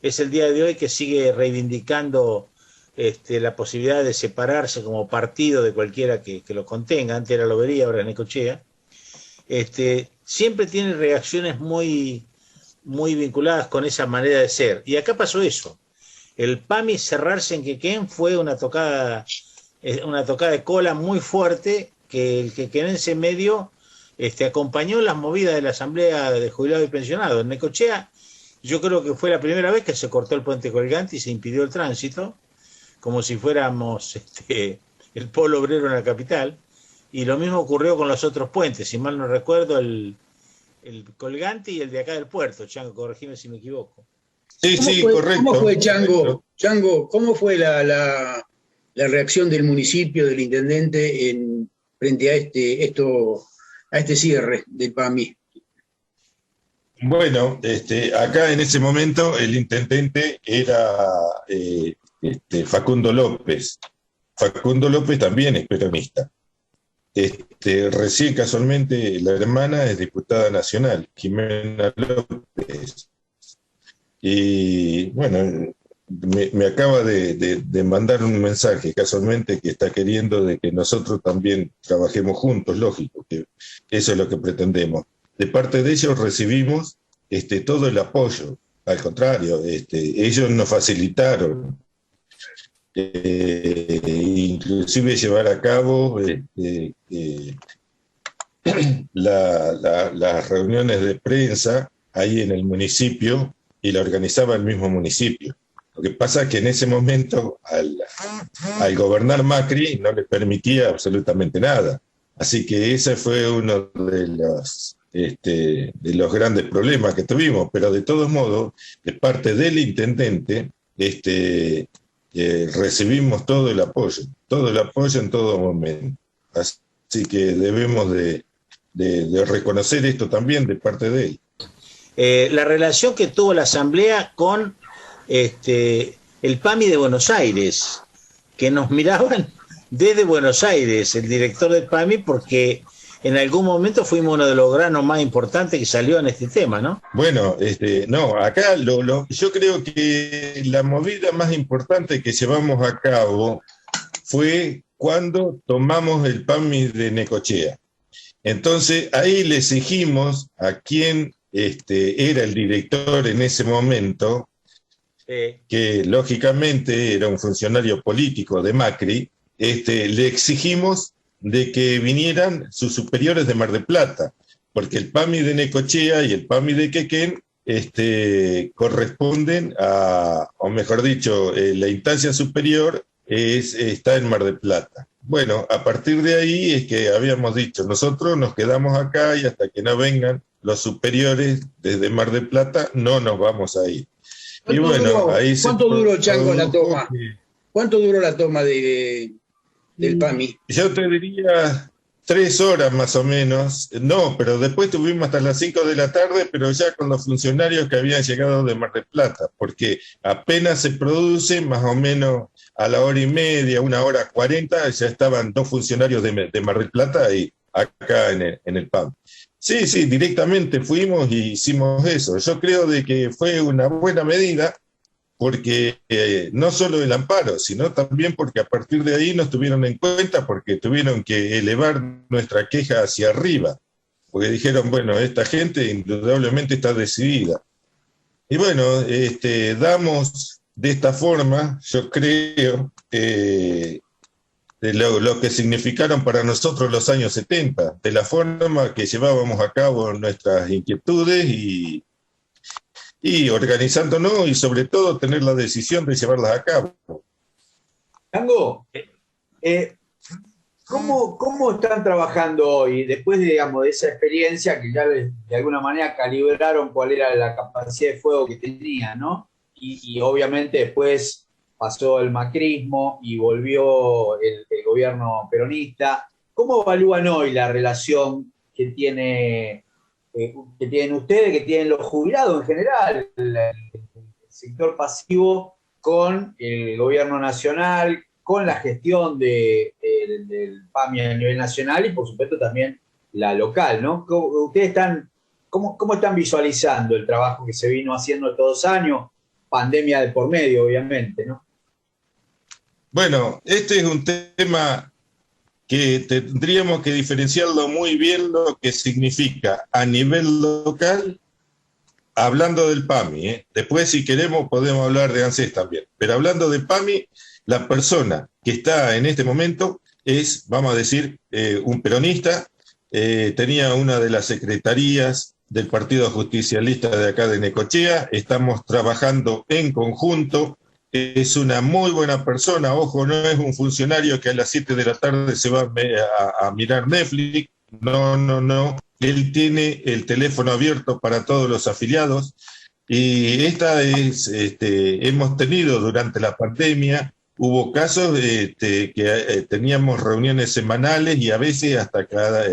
es el día de hoy que sigue reivindicando la posibilidad de separarse como partido de cualquiera que lo contenga. Antes era Lobería, ahora es Necochea. Siempre tiene reacciones muy vinculadas con esa manera de ser. Y acá pasó eso. El PAMI cerrarse en Quequén fue una tocada de cola muy fuerte que el quequenense medio acompañó las movidas de la Asamblea de Jubilados y Pensionados. En Necochea yo creo que fue la primera vez que se cortó el puente colgante y se impidió el tránsito, como si fuéramos el polo obrero en la capital, y lo mismo ocurrió con los otros puentes, si mal no recuerdo, el colgante y el de acá del puerto. Chango, corregime si me equivoco. Sí, correcto. ¿Cómo fue, Chango? Chango, ¿cómo fue la reacción del municipio, del intendente, frente a este cierre del PAMI? Bueno, acá en ese momento el intendente era Facundo López. Facundo López también es peronista. Recién casualmente la hermana es diputada nacional, Jimena López. Y bueno, me acaba de mandar un mensaje casualmente que está queriendo de que nosotros también trabajemos juntos, lógico, que eso es lo que pretendemos. De parte de ellos recibimos todo el apoyo, al contrario, ellos nos facilitaron inclusive llevar a cabo las reuniones de prensa ahí en el municipio, y la organizaba el mismo municipio. Lo que pasa es que en ese momento al gobernar Macri no le permitía absolutamente nada. Así que ese fue uno de los grandes problemas que tuvimos, pero de todos modos, de parte del intendente, recibimos todo el apoyo en todo momento. Así que debemos de reconocer esto también de parte de él. La relación que tuvo la Asamblea con el PAMI de Buenos Aires, que nos miraban desde Buenos Aires, el director del PAMI, porque en algún momento fuimos uno de los granos más importantes que salió en este tema, ¿no? Bueno, no, acá yo creo que la movida más importante que llevamos a cabo fue cuando tomamos el PAMI de Necochea. Entonces ahí le exigimos a quien era el director en ese momento, que lógicamente era un funcionario político de Macri, le exigimos de que vinieran sus superiores de Mar del Plata, porque el PAMI de Necochea y el PAMI de Quequén corresponden o mejor dicho, la instancia superior está en Mar del Plata. Bueno, a partir de ahí es que habíamos dicho, nosotros nos quedamos acá y hasta que no vengan los superiores desde Mar del Plata no nos vamos a ir. Y bueno, ahí ¿cuánto duró, Chango, la toma? ¿Cuánto duró la toma del PAMI? Yo te diría 3 horas más o menos. No, pero después tuvimos hasta las 5 de la tarde, pero ya con los funcionarios que habían llegado de Mar del Plata, porque apenas se produce, más o menos a la 1:30, 1:40, ya estaban 2 funcionarios de Mar del Plata y acá en el PAMI. Sí, directamente fuimos y hicimos eso. Yo creo de que fue una buena medida, porque no solo el amparo, sino también porque a partir de ahí nos tuvieron en cuenta, porque tuvieron que elevar nuestra queja hacia arriba, porque dijeron, bueno, esta gente indudablemente está decidida. Y bueno, damos de esta forma, yo creo, de lo que significaron para nosotros los años 70, de la forma que llevábamos a cabo nuestras inquietudes y organizándonos y sobre todo tener la decisión de llevarlas a cabo. Tango, ¿Cómo están trabajando hoy? Después, digamos, de esa experiencia que ya de alguna manera calibraron cuál era la capacidad de fuego que tenía, ¿no? Y obviamente después pasó el macrismo y volvió el gobierno peronista. ¿Cómo evalúan hoy la relación que tienen ustedes, que tienen los jubilados en general, el sector pasivo, con el gobierno nacional, con la gestión del PAMI a nivel nacional y por supuesto también la local, ¿no? ¿Ustedes cómo están visualizando el trabajo que se vino haciendo estos 2 años? Pandemia de por medio, obviamente, ¿no? Bueno, este es un tema que tendríamos que diferenciarlo muy bien lo que significa a nivel local, hablando del PAMI, ¿eh? Después, si queremos, podemos hablar de ANSES también. Pero hablando de PAMI, la persona que está en este momento es, vamos a decir, un peronista, tenía una de las secretarías del Partido Justicialista de acá de Necochea, estamos trabajando en conjunto, es una muy buena persona, ojo, no es un funcionario que a las 7 de la tarde se va a mirar Netflix, no, él tiene el teléfono abierto para todos los afiliados, y hemos tenido durante la pandemia, hubo casos que teníamos reuniones semanales y a veces hasta cada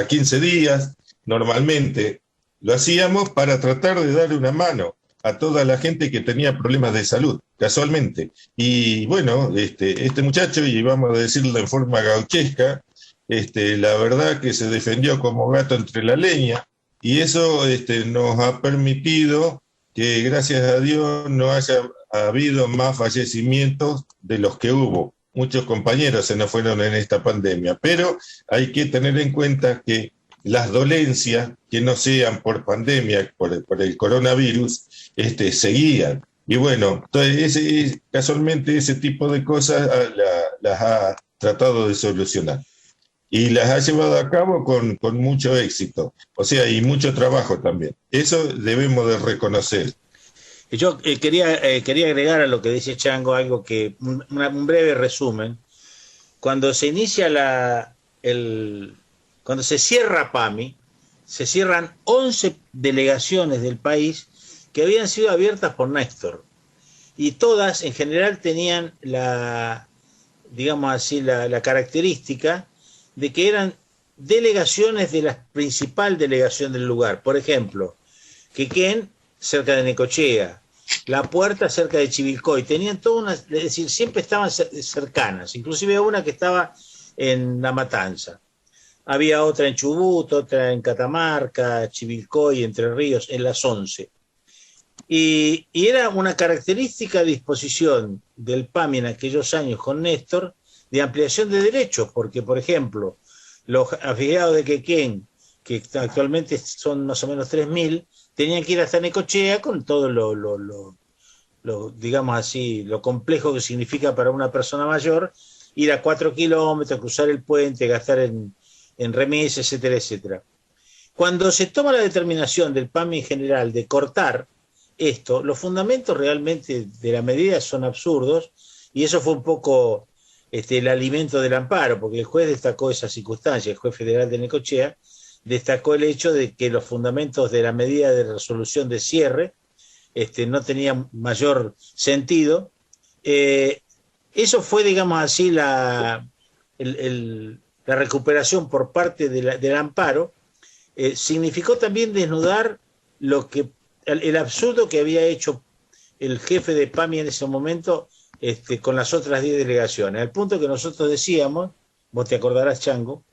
15 días, normalmente lo hacíamos para tratar de darle una mano a toda la gente que tenía problemas de salud, casualmente. Y bueno, este muchacho, y vamos a decirlo en forma gauchesca, la verdad que se defendió como gato entre la leña, y eso nos ha permitido que, gracias a Dios, no haya habido más fallecimientos de los que hubo. Muchos compañeros se nos fueron en esta pandemia, pero hay que tener en cuenta que las dolencias que no sean por pandemia, por el coronavirus, seguían. Y bueno, entonces, casualmente ese tipo de cosas las ha tratado de solucionar. Y las ha llevado a cabo con mucho éxito. O sea, y mucho trabajo también. Eso debemos de reconocer. Yo quería agregar a lo que dice Chango algo que, un breve resumen. Cuando se inicia cuando se cierra PAMI, se cierran 11 delegaciones del país que habían sido abiertas por Néstor. Y todas, en general, tenían digamos así, la característica de que eran delegaciones de la principal delegación del lugar. Por ejemplo, Quequén, cerca de Necochea, La Puerta, cerca de Chivilcoy. Tenían es decir, siempre estaban cercanas. Inclusive una que estaba en La Matanza. Había otra en Chubut, otra en Catamarca, Chivilcoy, Entre Ríos, en las 11. Y era una característica disposición del PAMI en aquellos años con Néstor de ampliación de derechos, porque, por ejemplo, los afiliados de Quequén, que actualmente son más o menos 3.000, tenían que ir hasta Necochea con todo digamos así, lo complejo que significa para una persona mayor, ir a 4 kilómetros, cruzar el puente, gastar en remis, etcétera, etcétera. Cuando se toma la determinación del PAMI en general de cortar esto, los fundamentos realmente de la medida son absurdos, y eso fue un poco el alimento del amparo, porque el juez destacó esa circunstancia, el juez federal de Necochea destacó el hecho de que los fundamentos de la medida de resolución de cierre no tenían mayor sentido. Eso fue, digamos así, la recuperación por parte del amparo. Significó también desnudar el absurdo que había hecho el jefe de PAMI en ese momento con las otras 10 delegaciones, al punto que nosotros decíamos, vos te acordarás, Chango,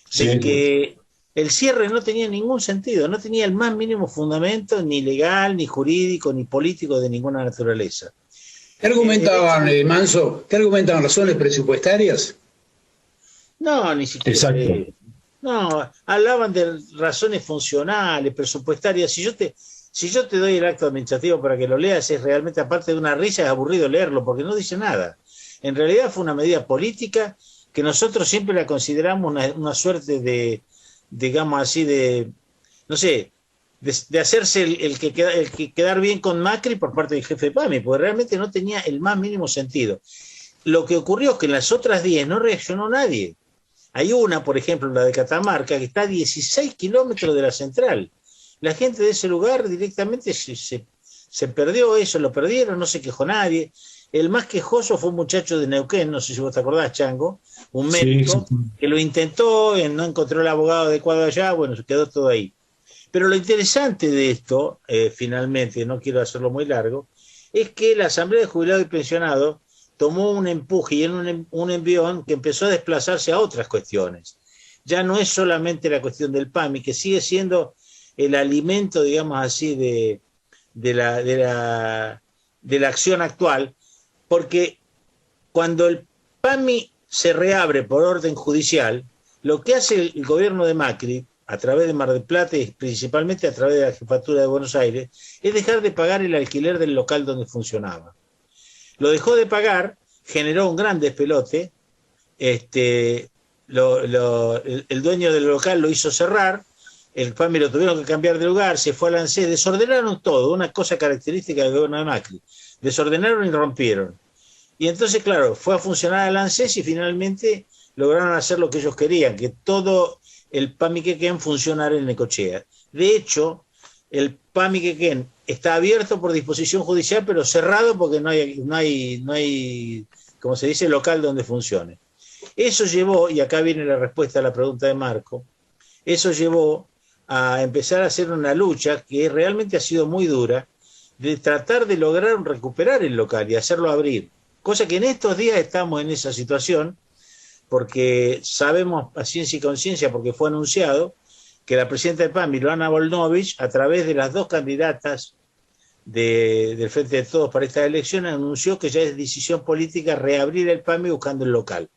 sí, de que el cierre no tenía ningún sentido, no tenía el más mínimo fundamento, ni legal, ni jurídico, ni político de ninguna naturaleza. ¿Qué argumentaban, Manso? ¿Qué argumentaban? ¿Razones presupuestarias? No, ni siquiera. Exacto. No, hablaban de razones funcionales, presupuestarias. Si yo te doy el acto administrativo para que lo leas, es realmente, aparte de una risa, es aburrido leerlo, porque no dice nada. En realidad fue una medida política que nosotros siempre la consideramos una suerte de, digamos así, no sé, de hacerse el que quedar bien con Macri por parte del jefe de PAMI, porque realmente no tenía el más mínimo sentido. lo que ocurrió es que en las otras 10 no reaccionó nadie. Hay una, por ejemplo, la de Catamarca, que está a 16 kilómetros de la central. La gente de ese lugar directamente se perdió eso, lo perdieron, no se quejó nadie. El más quejoso fue un muchacho de Neuquén, no sé si vos te acordás, Chango, un médico que lo intentó, no encontró el abogado adecuado allá, bueno, se quedó todo ahí. Pero lo interesante de esto, finalmente, no quiero hacerlo muy largo, es que la Asamblea de Jubilados y Pensionados tomó un empuje y un envión que empezó a desplazarse a otras cuestiones. Ya no es solamente la cuestión del PAMI, que sigue siendo el alimento, digamos así, de la acción actual, porque cuando el PAMI se reabre por orden judicial, lo que hace el gobierno de Macri, a través de Mar del Plata y principalmente a través de la Jefatura de Buenos Aires, es dejar de pagar el alquiler del local donde funcionaba. Lo dejó de pagar, generó un gran despelote, el dueño del local lo hizo cerrar, el PAMI lo tuvieron que cambiar de lugar, se fue al ANSES, desordenaron todo, una cosa característica del gobierno de Macri, desordenaron y rompieron. Y entonces, claro, fue a funcionar al ANSES y finalmente lograron hacer lo que ellos querían, que todo el PAMI Quequén funcionara en Necochea. De hecho, el PAMI Quequén está abierto por disposición judicial, pero cerrado porque no hay, como se dice, local donde funcione. Eso llevó, y acá viene la respuesta a la pregunta de Marco, eso llevó a empezar a hacer una lucha que realmente ha sido muy dura, de tratar de lograr recuperar el local y hacerlo abrir. Cosa que en estos días estamos en esa situación, porque sabemos a ciencia y conciencia, porque fue anunciado, que la presidenta del PAMI, Luana Volnovich, a través de las dos candidatas del Frente de Todos para estas elecciones, anunció que ya es decisión política reabrir el PAMI buscando el local.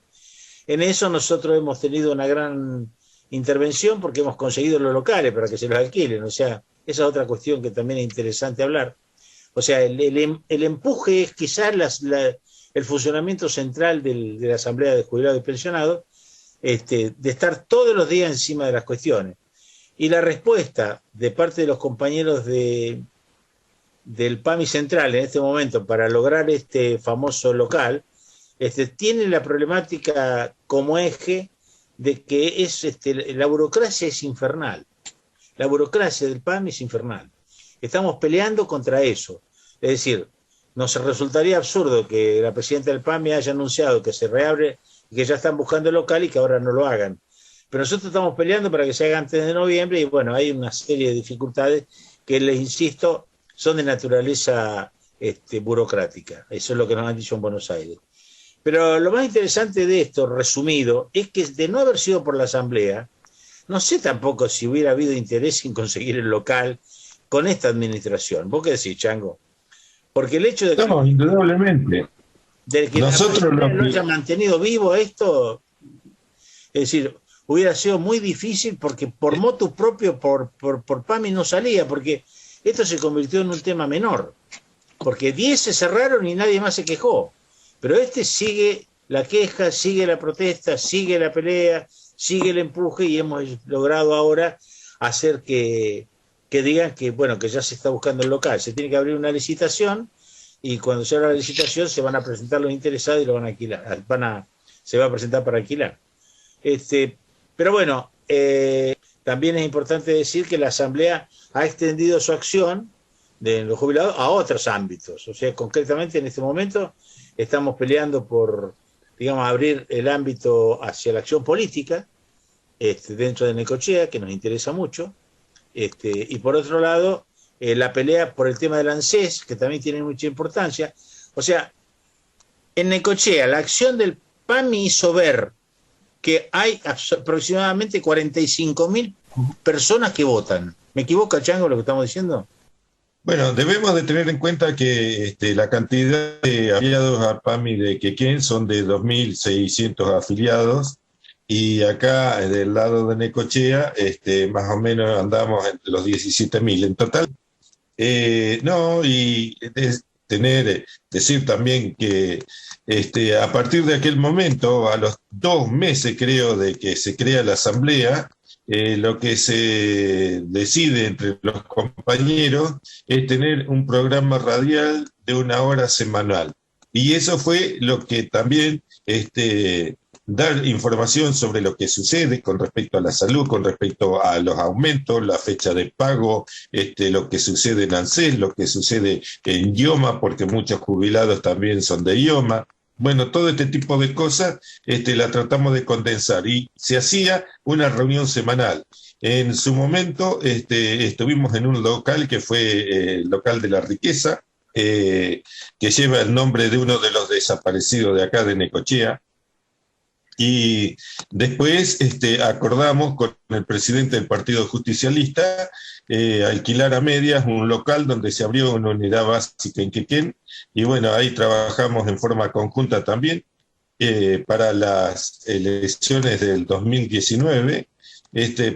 En eso nosotros hemos tenido una gran intervención porque hemos conseguido los locales para que se los alquilen. O sea, esa es otra cuestión que también es interesante hablar. O sea, el empuje es quizás el funcionamiento central de la Asamblea de Jubilados y Pensionados, de estar todos los días encima de las cuestiones. Y la respuesta de parte de los compañeros del PAMI Central en este momento para lograr este famoso local, tiene la problemática como eje de que la burocracia es infernal. La burocracia del PAMI es infernal. Estamos peleando contra eso. Es decir, nos resultaría absurdo que la presidenta del PAMI haya anunciado que se reabre y que ya están buscando el local y que ahora no lo hagan. Pero nosotros estamos peleando para que se haga antes de noviembre y bueno, hay una serie de dificultades que, les insisto, son de naturaleza burocrática. Eso es lo que nos han dicho en Buenos Aires. Pero lo más interesante de esto, resumido, es que de no haber sido por la Asamblea, no sé tampoco si hubiera habido interés en conseguir el local con esta administración. ¿Vos qué decís, Chango? Porque el hecho de que, no, indudablemente, de que nosotros no haya mantenido vivo esto, es decir, hubiera sido muy difícil porque por motu propio, por PAMI no salía, porque esto se convirtió en un tema menor, porque 10 se cerraron y nadie más se quejó, pero sigue la queja, sigue la protesta, sigue la pelea, sigue el empuje y hemos logrado ahora hacer que digan que bueno, que ya se está buscando el local, se tiene que abrir una licitación y cuando se abra la licitación se van a presentar los interesados y lo van a alquilar, se va a presentar para alquilar. Pero bueno, también es importante decir que la Asamblea ha extendido su acción de los jubilados a otros ámbitos. O sea, concretamente en este momento estamos peleando por, digamos, abrir el ámbito hacia la acción política dentro de Necochea, que nos interesa mucho. Y por otro lado, la pelea por el tema del ANSES, que también tiene mucha importancia. O sea, en Necochea, la acción del PAMI hizo ver que hay aproximadamente 45.000 personas que votan. ¿Me equivoco, Chango, lo que estamos diciendo? Bueno, debemos de tener en cuenta que la cantidad de afiliados al PAMI de Quequén son de 2.600 afiliados y acá del lado de Necochea más o menos andamos entre los 17.000 en total. No, y decir también que a partir de aquel momento, a los 2 meses creo de que se crea la asamblea, lo que se decide entre los compañeros es tener un programa radial de 1 hora semanal. Y eso fue lo que también dar información sobre lo que sucede con respecto a la salud, con respecto a los aumentos, la fecha de pago, lo que sucede en ANSES, lo que sucede en IOMA, porque muchos jubilados también son de IOMA. Bueno, todo este tipo de cosas la tratamos de condensar y se hacía una reunión semanal. En su momento estuvimos en un local que fue el local de la riqueza, que lleva el nombre de uno de los desaparecidos de acá de Necochea. Y después acordamos con el presidente del Partido Justicialista alquilar a medias un local donde se abrió una unidad básica en Quequén, y bueno, ahí trabajamos en forma conjunta también para las elecciones del 2019,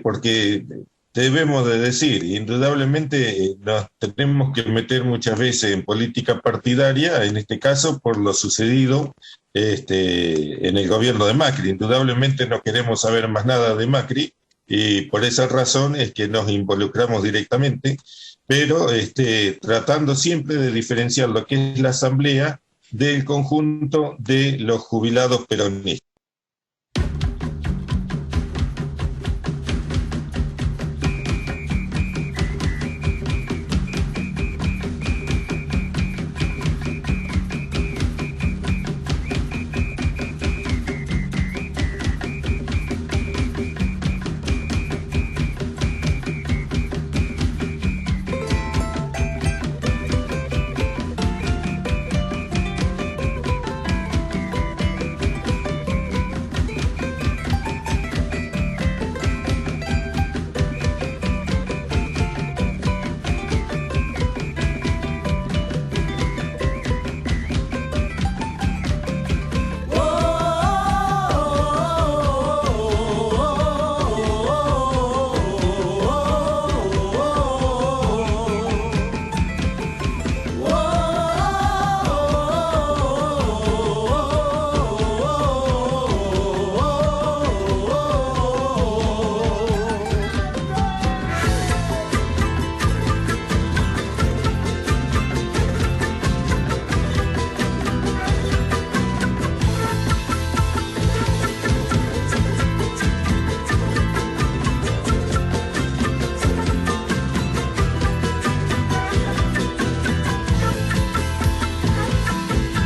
porque debemos de decir, indudablemente nos tenemos que meter muchas veces en política partidaria, en este caso por lo sucedido en el gobierno de Macri. Indudablemente no queremos saber más nada de Macri, y por esa razón es que nos involucramos directamente, pero tratando siempre de diferenciar lo que es la asamblea del conjunto de los jubilados peronistas.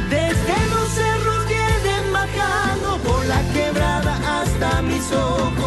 Desde los cerros vienen bajando por la quebrada hasta mis ojos.